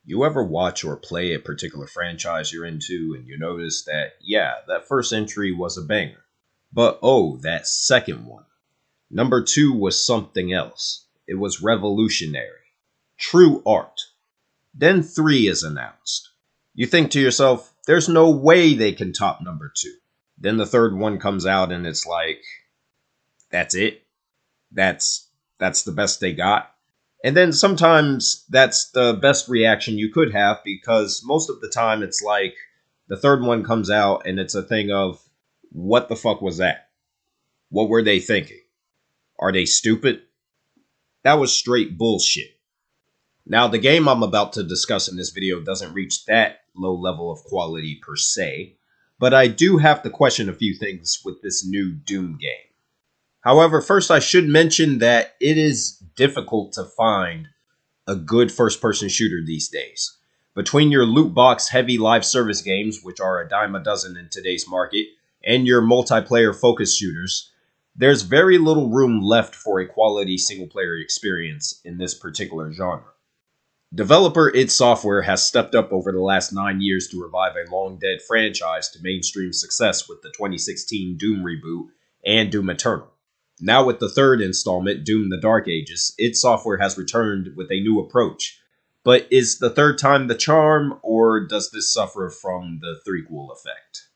You ever watch or play a particular franchise you're into and you notice that, yeah, that first entry was a banger. But oh, that second one. Number two was something else. It was revolutionary. True art. Then three is announced. You think to yourself, there's no way they can top number two. Then the third one comes out and it's like, that's it? That's the best they got? And then sometimes that's the best reaction you could have because most of the time it's like the third one comes out and it's a thing of, what the fuck was that? What were they thinking? Are they stupid? That was straight bullshit. Now, the game I'm about to discuss in this video doesn't reach that low level of quality per se, but I do have to question a few things with this new Doom game. However, first I should mention that it is difficult to find a good first-person shooter these days. Between your loot box heavy live service games, which are a dime a dozen in today's market, and your multiplayer focused shooters, there's very little room left for a quality single-player experience in this particular genre. Developer id Software has stepped up over the last 9 years to revive a long-dead franchise to mainstream success with the 2016 Doom reboot and Doom Eternal. Now with the third installment, Doom the Dark Ages, id Software has returned with a new approach. But is the third time the charm, or does this suffer from the Threequel effect?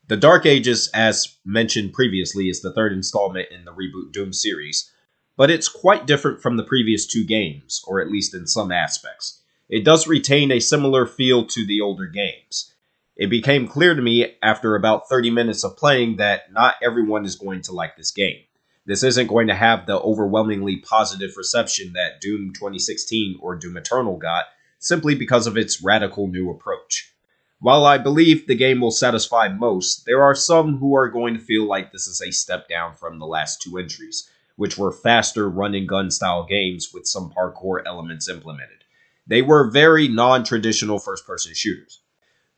The Dark Ages, as mentioned previously, is the third installment in the reboot Doom series, but it's quite different from the previous two games, or at least in some aspects. It does retain a similar feel to the older games. It became clear to me after about 30 minutes of playing that not everyone is going to like this game. This isn't going to have the overwhelmingly positive reception that Doom 2016 or Doom Eternal got, simply because of its radical new approach. While I believe the game will satisfy most, there are some who are going to feel like this is a step down from the last two entries, which were faster run-and-gun style games with some parkour elements implemented. They were very non-traditional first-person shooters.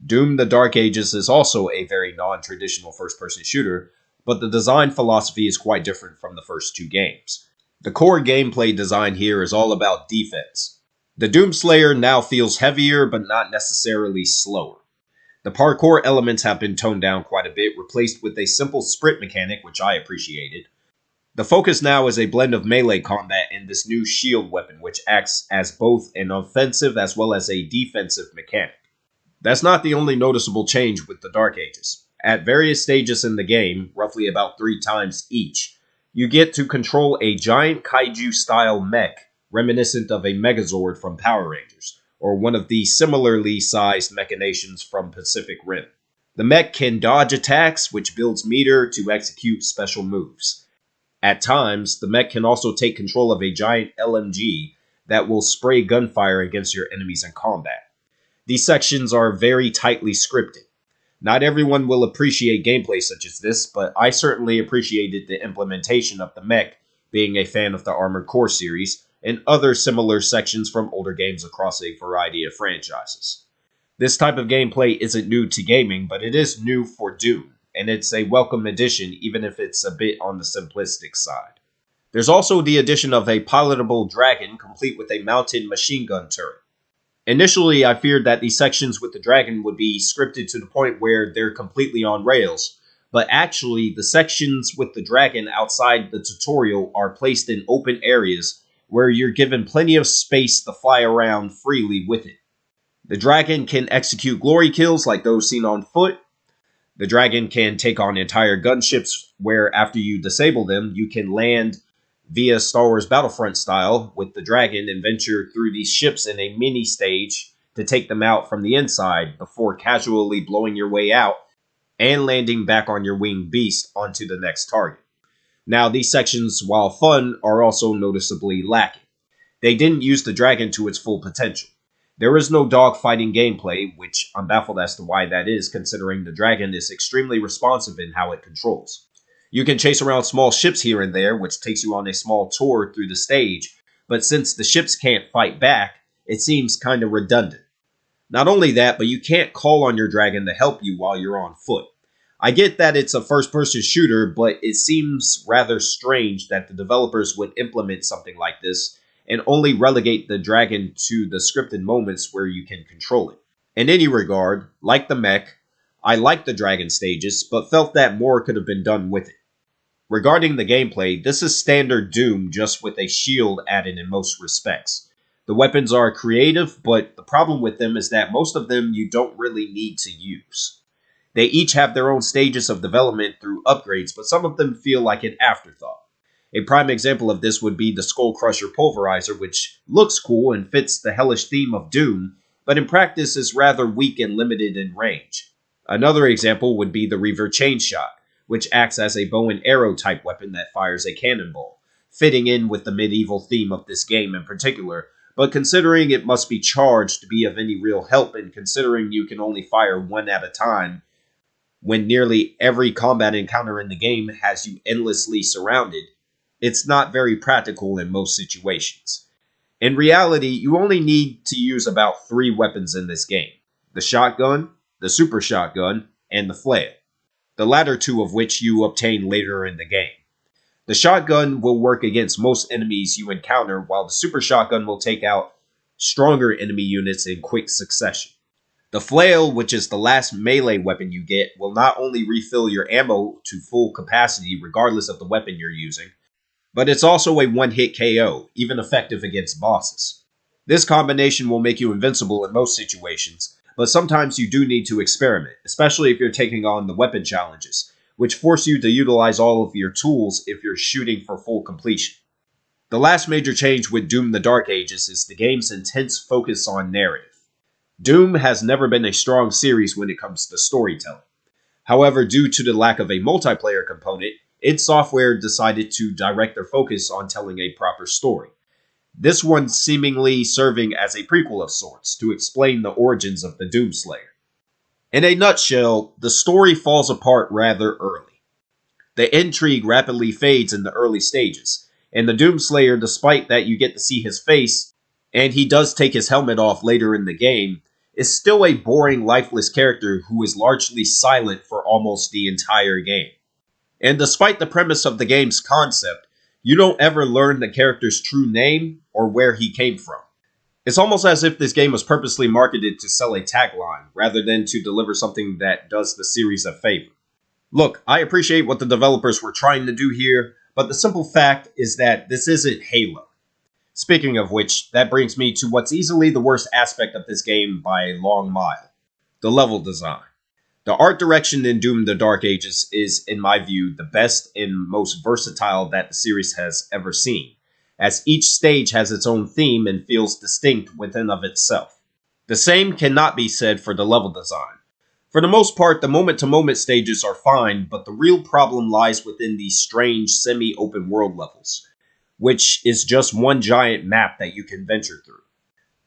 Doom the Dark Ages is also a very non-traditional first-person shooter, but the design philosophy is quite different from the first two games. The core gameplay design here is all about defense. The Doomslayer now feels heavier, but not necessarily slower. The parkour elements have been toned down quite a bit, replaced with a simple sprint mechanic, which I appreciated. The focus now is a blend of melee combat and this new shield weapon, which acts as both an offensive as well as a defensive mechanic. That's not the only noticeable change with the Dark Ages. At various stages in the game, roughly about 3 times each, you get to control a giant kaiju-style mech reminiscent of a Megazord from Power Rangers, or one of the similarly sized machinations from Pacific Rim. The mech can dodge attacks, which builds meter to execute special moves. At times, the mech can also take control of a giant LMG that will spray gunfire against your enemies in combat. These sections are very tightly scripted. Not everyone will appreciate gameplay such as this, but I certainly appreciated the implementation of the mech, being a fan of the Armored Core series, and other similar sections from older games across a variety of franchises. This type of gameplay isn't new to gaming, but it is new for Doom, and it's a welcome addition even if it's a bit on the simplistic side. There's also the addition of a pilotable dragon complete with a mounted machine gun turret. Initially, I feared that these sections with the dragon would be scripted to the point where they're completely on rails, but actually, the sections with the dragon outside the tutorial are placed in open areas where you're given plenty of space to fly around freely with it. The dragon can execute glory kills like those seen on foot. The dragon can take on entire gunships where after you disable them, you can land via Star Wars Battlefront style with the dragon and venture through these ships in a mini stage to take them out from the inside before casually blowing your way out and landing back on your winged beast onto the next target. Now, these sections, while fun, are also noticeably lacking. They didn't use the dragon to its full potential. There is no dogfighting gameplay, which I'm baffled as to why that is, considering the dragon is extremely responsive in how it controls. You can chase around small ships here and there, which takes you on a small tour through the stage, but since the ships can't fight back, it seems kinda redundant. Not only that, but you can't call on your dragon to help you while you're on foot. I get that it's a first-person shooter, but it seems rather strange that the developers would implement something like this, and only relegate the dragon to the scripted moments where you can control it. In any regard, like the mech, I liked the dragon stages, but felt that more could have been done with it. Regarding the gameplay, this is standard Doom just with a shield added in most respects. The weapons are creative, but the problem with them is that most of them you don't really need to use. They each have their own stages of development through upgrades, but some of them feel like an afterthought. A prime example of this would be the Skull Crusher Pulverizer, which looks cool and fits the hellish theme of Doom, but in practice is rather weak and limited in range. Another example would be the Reaver Chain Shot, which acts as a bow and arrow type weapon that fires a cannonball, fitting in with the medieval theme of this game in particular, but considering it must be charged to be of any real help and considering you can only fire one at a time, when nearly every combat encounter in the game has you endlessly surrounded, it's not very practical in most situations. In reality, you only need to use about 3 weapons in this game: the shotgun, the super shotgun, and the flail, the latter 2 of which you obtain later in the game. The shotgun will work against most enemies you encounter, while the super shotgun will take out stronger enemy units in quick succession. The flail, which is the last melee weapon you get, will not only refill your ammo to full capacity regardless of the weapon you're using, but it's also a one-hit KO, even effective against bosses. This combination will make you invincible in most situations, but sometimes you do need to experiment, especially if you're taking on the weapon challenges, which force you to utilize all of your tools if you're shooting for full completion. The last major change with Doom the Dark Ages is the game's intense focus on narrative. Doom has never been a strong series when it comes to storytelling. However, due to the lack of a multiplayer component, id Software decided to direct their focus on telling a proper story. This one seemingly serving as a prequel of sorts to explain the origins of the Doomslayer. In a nutshell, the story falls apart rather early. The intrigue rapidly fades in the early stages, and the Doomslayer, despite that you get to see his face, and he does take his helmet off later in the game, is still a boring, lifeless character who is largely silent for almost the entire game. And despite the premise of the game's concept, you don't ever learn the character's true name or where he came from. It's almost as if this game was purposely marketed to sell a tagline, rather than to deliver something that does the series a favor. Look, I appreciate what the developers were trying to do here, but the simple fact is that this isn't Halo. Speaking of which, that brings me to what's easily the worst aspect of this game by a long mile: the level design. The art direction in Doom the Dark Ages is, in my view, the best and most versatile that the series has ever seen, as each stage has its own theme and feels distinct within of itself. The same cannot be said for the level design. For the most part, the moment-to-moment stages are fine, but the real problem lies within these strange semi-open world levels, which is just one giant map that you can venture through.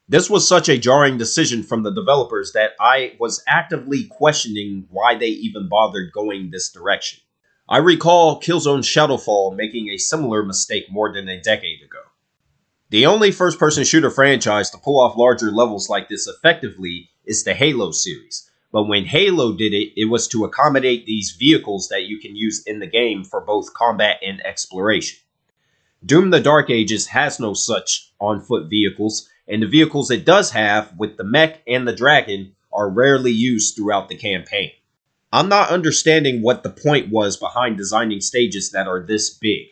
This was such a jarring decision from the developers that I was actively questioning why they even bothered going this direction. I recall Killzone Shadowfall making a similar mistake more than a decade ago. The only first-person shooter franchise to pull off larger levels like this effectively is the Halo series, but when Halo did it, it was to accommodate these vehicles that you can use in the game for both combat and exploration. Doom the Dark Ages has no such on-foot vehicles, and the vehicles it does have, with the mech and the dragon, are rarely used throughout the campaign. I'm not understanding what the point was behind designing stages that are this big.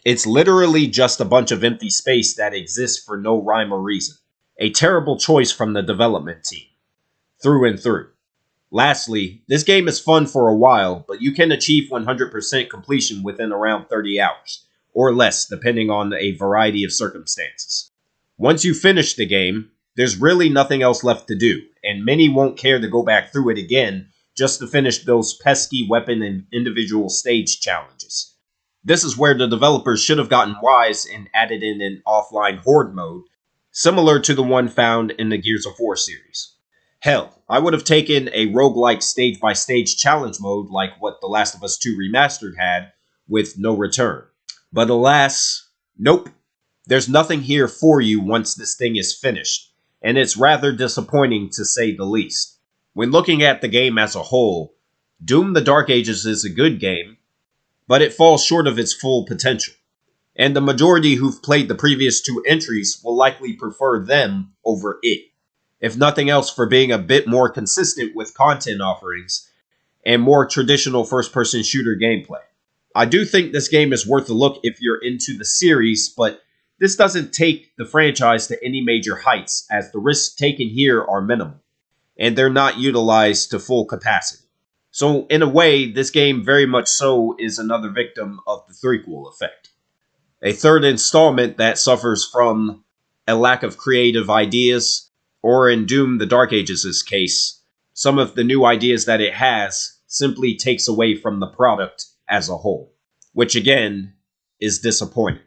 It's literally just a bunch of empty space that exists for no rhyme or reason. A terrible choice from the development team. Through and through. Lastly, this game is fun for a while, but you can achieve 100% completion within around 30 hours, or less depending on a variety of circumstances. Once you finish the game, there's really nothing else left to do, and many won't care to go back through it again just to finish those pesky weapon and individual stage challenges. This is where the developers should have gotten wise and added in an offline horde mode, similar to the one found in the Gears of War series. Hell, I would have taken a roguelike stage-by-stage challenge mode like what The Last of Us 2 Remastered had, with no return. But alas, nope. There's nothing here for you once this thing is finished, and it's rather disappointing to say the least. When looking at the game as a whole, Doom the Dark Ages is a good game, but it falls short of its full potential. and the majority who've played the previous two entries will likely prefer them over it, if nothing else for being a bit more consistent with content offerings and more traditional first-person shooter gameplay. I do think this game is worth a look if you're into the series, but this doesn't take the franchise to any major heights, as the risks taken here are minimal, and they're not utilized to full capacity. So in a way, this game very much so is another victim of the Threequel effect. A third installment that suffers from a lack of creative ideas, or in Doom the Dark Ages' case, some of the new ideas that it has simply takes away from the product as a whole, which again is disappointing.